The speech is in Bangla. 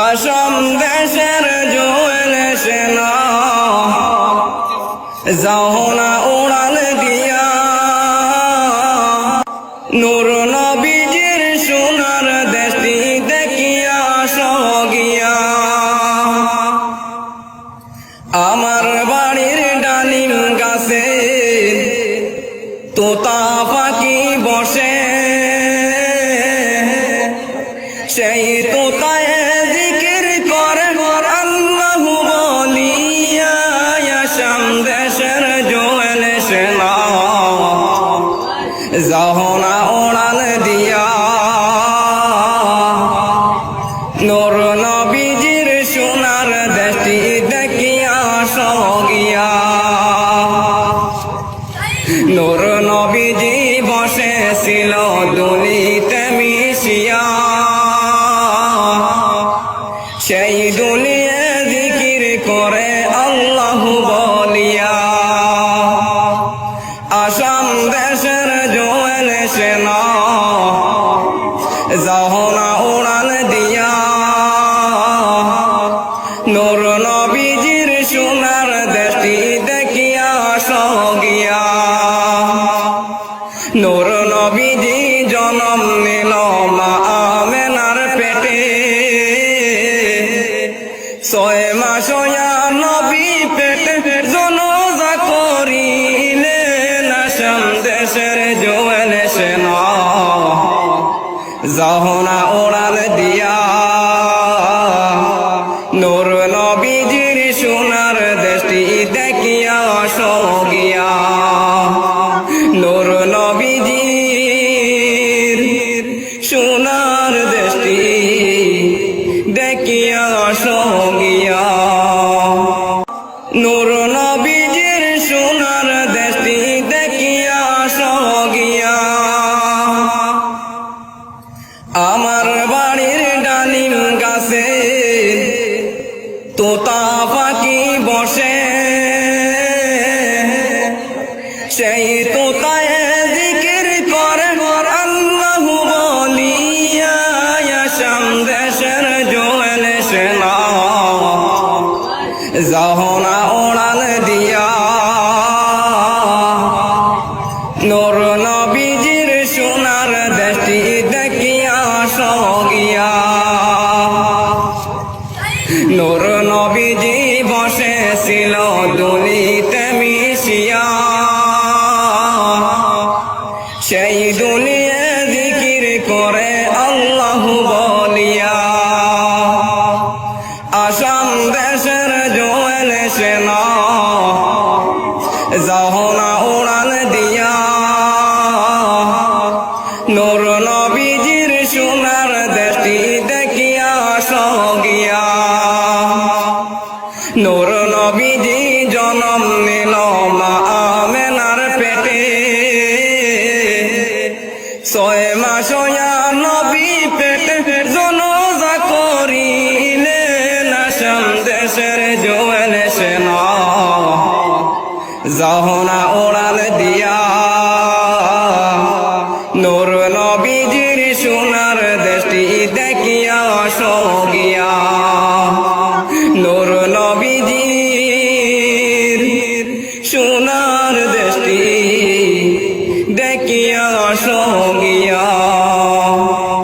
আসাম দেশের জোয়েল সেনা যাও না উড়াল দিয়া নূর নবীজির সোনার দেশটি দেখিয়া সগিয়া আমার বাড়ির ডালিম গাছে তোতা পাখি বসে সেই তোতায় জিকির করে আল্লাহু বলিয়া আসাম দেশের জোয়েল সেনা যাও না উড়াল দিয়া নূর নবীজির সোনার দেশটি দেখিয়া সগিয়া নূর নবীজি বসেছিল দুলিতে মিশিয়া সেই দুলিয়ে জিকির করে আল্লাহু বলিয়া আসাম দেশের জোয়েল সেনা যাও না উড়াল দিয়া নূর নবীজির সোনার দেশটি দেখিয়া সগিয়া নূর নবীজি জন্ম নিল মা আমেনার পেটে 6 মাস নবী পেটে জনজা করিলেন আসাম দেশের জোয়েল সেনা যাও না উড়াল দিয়া নূর নবীজির সোনার দেশটি দেখিয়া সগিয়া নূর নবীজির সোনার দেশটি দেখিয়া সগিয়া নূর নবীজির সোনার দেশটি দেখিয়া সগিয়া আমার বাড়ির ডালিম গাছে তোতা পাখি বসে সেই তোতায় জিকির করে আল্লাহু বলিয়া আসাম দেশের জোয়েল সেনা যাও না উড়াল দিয়া নূর নবীজির সোনার দেশটি দেখিয়া সগিয়া নূর